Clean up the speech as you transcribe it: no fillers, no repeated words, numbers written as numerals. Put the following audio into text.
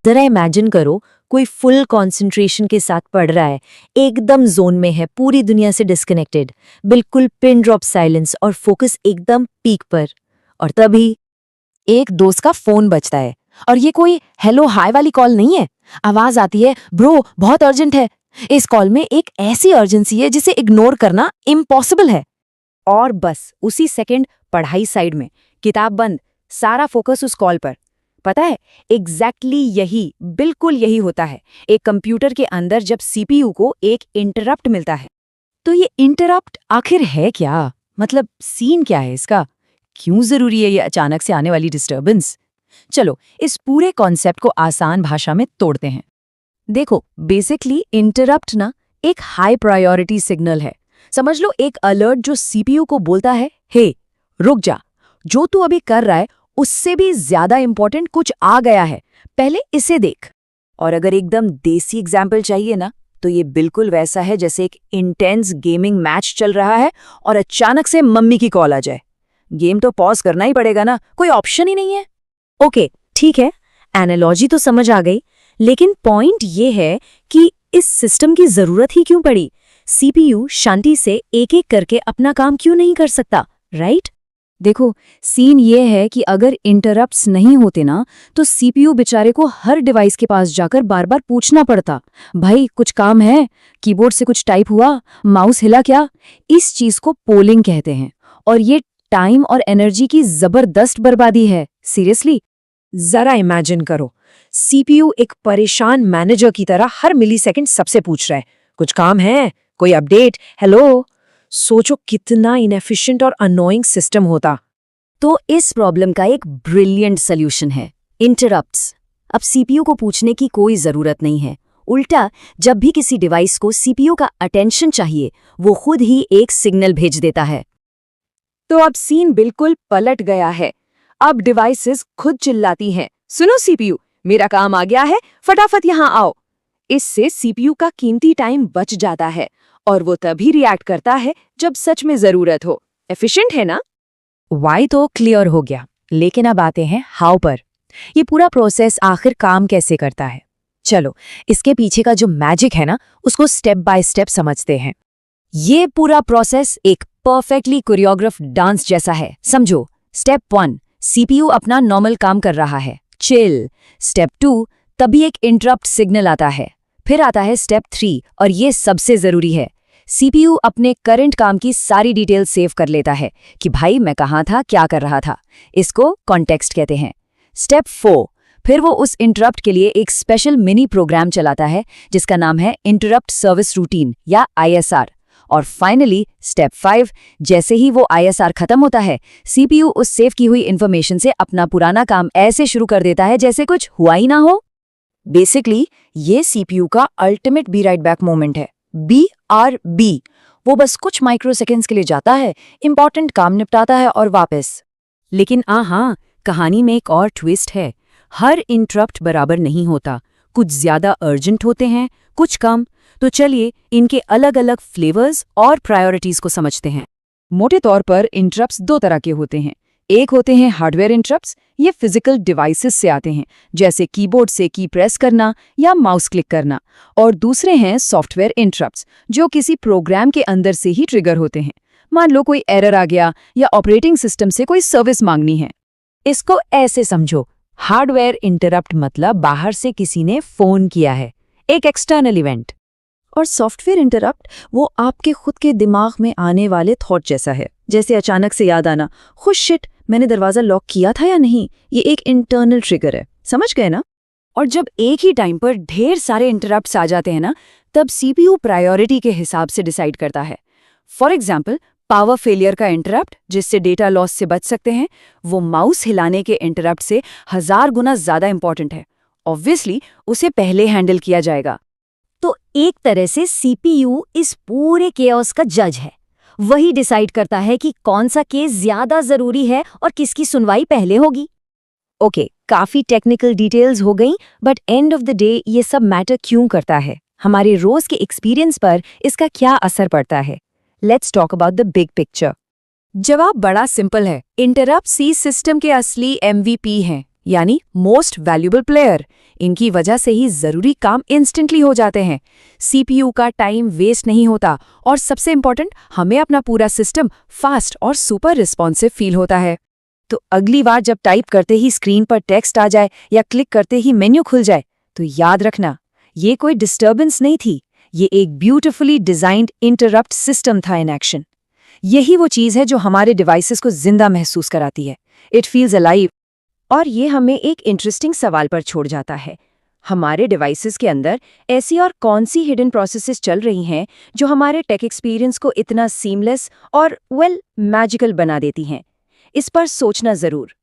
जरा इमेजिन करो, कोई फुल कंसंट्रेशन के साथ पढ़ रहा है, एकदम जोन में है, पूरी दुनिया से डिस्कनेक्टेड, बिल्कुल पिन ड्रॉप साइलेंस और फोकस एकदम पीक पर। और तभी एक दोस्त का फोन बजता है और ये कोई हेलो हाय वाली कॉल नहीं है। आवाज आती है, ब्रो बहुत अर्जेंट है। इस कॉल में एक ऐसी अर्जेंसी है जिसे इग्नोर करना इम्पॉसिबल है। और बस उसी सेकंड पढ़ाई साइड में, किताब बंद, सारा फोकस उस कॉल पर। पता है एग्जैक्टली यही, बिल्कुल यही होता है एक कंप्यूटर के अंदर जब सीपीयू को एक इंटरप्ट मिलता है। तो ये इंटरप्ट आखिर है क्या? मतलब सीन क्या है इसका? क्यों जरूरी है ये अचानक से आने वाली डिस्टर्बेंस? चलो इस पूरे कॉन्सेप्ट को आसान भाषा में तोड़ते हैं। देखो, बेसिकली इंटरप्ट ना एक हाई प्रायोरिटी सिग्नल है। समझ लो एक अलर्ट जो सीपीयू को बोलता है, हे रुक जा, जो तू अभी कर रहा है उससे भी ज्यादा इंपॉर्टेंट कुछ आ गया है, पहले इसे देख। और अगर एकदम देसी एग्जाम्पल चाहिए ना, तो ये बिल्कुल वैसा है जैसे एक इंटेंस गेमिंग मैच चल रहा है और अचानक से मम्मी की कॉल आ जाए। गेम तो पॉज करना ही पड़ेगा ना, कोई ऑप्शन ही नहीं है। ओके, ठीक है, एनालॉजी तो समझ आ गई, लेकिन पॉइंट ये है कि इस सिस्टम की जरूरत ही क्यों पड़ी? सीपीयू शांति से एक एक करके अपना काम क्यों नहीं कर सकता, राइट? देखो, सीन ये है कि अगर इंटरप्ट्स नहीं होते ना, तो सीपीयू बेचारे को हर डिवाइस के पास जाकर बार बार पूछना पड़ता, भाई कुछ काम है, कीबोर्ड से कुछ टाइप हुआ, माउस हिला क्या? इस चीज को पोलिंग कहते हैं और ये टाइम और एनर्जी की जबरदस्त बर्बादी है। सीरियसली जरा इमेजिन करो, सीपीयू एक परेशान मैनेजर की तरह हर मिलीसेकंड सबसे पूछ रहा है, कुछ काम है, कोई अपडेट, हेलो। सोचो कितना इनएफिशिएंट और अनोइंग सिस्टम होता। तो इस प्रॉब्लम का एक ब्रिलियंट सॉल्यूशन है, इंटरप्ट्स। अब सीपीयू को पूछने की कोई जरूरत नहीं है। उल्टा, जब भी किसी डिवाइस को सीपीयू का अटेंशन चाहिए, वो खुद ही एक सिग्नल भेज देता है। तो अब सीन बिल्कुल पलट गया है। अब डिवाइसेस खुद चिल्लाती हैं, सुनो सीपीयू, मेरा काम आ गया है, फटाफट यहाँ आओ। इससे सीपीयू का कीमती टाइम बच जाता है और वो तभी रिएक्ट करता है जब सच में जरूरत हो। एफिशिएंट है ना? वाई तो क्लियर हो गया, लेकिन अब आते हैं हाउ पर। ये पूरा प्रोसेस आखिर काम कैसे करता है? चलो इसके पीछे का जो मैजिक है ना, उसको स्टेप बाय स्टेप समझते हैं। ये पूरा प्रोसेस एक परफेक्टली कोरियोग्राफ डांस जैसा है। समझो, स्टेप 1, सीपीयू अपना नॉर्मल काम कर रहा है, चिल। स्टेप 2, तभी एक इंटरप्ट सिग्नल आता है। फिर आता है स्टेप 3 और ये सबसे जरूरी है, सीपीयू अपने करंट काम की सारी डिटेल सेव कर लेता है कि भाई मैं कहाँ था, क्या कर रहा था। इसको कॉन्टेक्स्ट कहते हैं। स्टेप 4, फिर वो उस इंटरप्ट के लिए एक स्पेशल मिनी प्रोग्राम चलाता है जिसका नाम है इंटरप्ट सर्विस रूटीन या आईएसआर। और फाइनली स्टेप 5, जैसे ही वो आईएसआर खत्म होता है, सीपीयू उस सेव की हुई इंफॉर्मेशन से अपना पुराना काम ऐसे शुरू कर देता है जैसे कुछ हुआ ही ना हो। बेसिकली ये सीपीयू का ultimate be right back moment है। BRB। वो बस कुछ माइक्रोसेकेंड्स के लिए जाता है, इंपॉर्टेंट काम निपटाता है और वापस। लेकिन हाँ, कहानी में एक और ट्विस्ट है। हर इंटरप्ट बराबर नहीं होता, कुछ ज्यादा अर्जेंट होते हैं, कुछ कम। तो चलिए इनके अलग अलग फ्लेवर्स और प्रायोरिटीज को समझते हैं। मोटे तौर पर इंटरप्ट्स दो तरह के होते हैं। एक होते हैं हार्डवेयर इंटरप्ट्स, ये फिजिकल डिवाइसेस से आते हैं, जैसे कीबोर्ड से की प्रेस करना या माउस क्लिक करना। और दूसरे हैं सॉफ्टवेयर इंटरप्ट्स, जो किसी प्रोग्राम के अंदर से ही ट्रिगर होते हैं। मान लो कोई एरर आ गया या ऑपरेटिंग सिस्टम से कोई सर्विस मांगनी है। इसको ऐसे समझो, हार्डवेयर इंटरप्ट मतलब बाहर से किसी ने फोन किया है, एक एक्सटर्नल इवेंट। और सॉफ्टवेयर इंटरप्ट वो आपके खुद के दिमाग में आने वाले थॉट जैसा है, जैसे अचानक से याद आना, खुश शिट मैंने दरवाजा लॉक किया था या नहीं। ये एक इंटरनल ट्रिगर है, समझ गए ना? और जब एक ही टाइम पर ढेर सारे इंटरप्ट्स आ जाते हैं ना, तब सीपीयू प्रायोरिटी के हिसाब से डिसाइड करता है। फॉर एग्जाम्पल, पावर फेलियर का इंटरप्ट जिससे डेटा लॉस से बच सकते हैं, वो माउस हिलाने के इंटरप्ट से 1000 गुना ज्यादा इंपॉर्टेंट है। ऑब्वियसली उसे पहले हैंडल किया जाएगा। तो एक तरह से सीपीयू इस पूरे केओस का जज है। वही डिसाइड करता है कि कौन सा केस ज्यादा जरूरी है और किसकी सुनवाई पहले होगी। ओके, काफी टेक्निकल डिटेल्स हो गई, but end of the day ये सब मैटर क्यों करता है? हमारे रोज के एक्सपीरियंस पर इसका क्या असर पड़ता है? Let's talk about the big picture. जवाब बड़ा सिंपल है, इंटरप्ट सी सिस्टम के असली MVP हैं। यानी मोस्ट वैल्यूएबल प्लेयर। इनकी वजह से ही जरूरी काम इंस्टेंटली हो जाते हैं, सीपीयू का टाइम वेस्ट नहीं होता और सबसे इंपॉर्टेंट, हमें अपना पूरा सिस्टम फास्ट और सुपर रिस्पॉन्सिव फील होता है। तो अगली बार जब टाइप करते ही स्क्रीन पर टेक्स्ट आ जाए या क्लिक करते ही मेन्यू खुल जाए, तो याद रखना, ये कोई डिस्टर्बेंस नहीं थी, ये एक ब्यूटिफुली डिजाइंड इंटरप्ट सिस्टम था इन एक्शन। यही वो चीज़ है जो हमारे डिवाइसेस को जिंदा महसूस कराती है। It feels alive. और ये हमें एक इंटरेस्टिंग सवाल पर छोड़ जाता है। हमारे डिवाइसेस के अंदर ऐसी और कौन सी हिडन प्रोसेसेस चल रही हैं जो हमारे टेक एक्सपीरियंस को इतना सीमलेस और मैजिकल बना देती हैं? इस पर सोचना ज़रूर।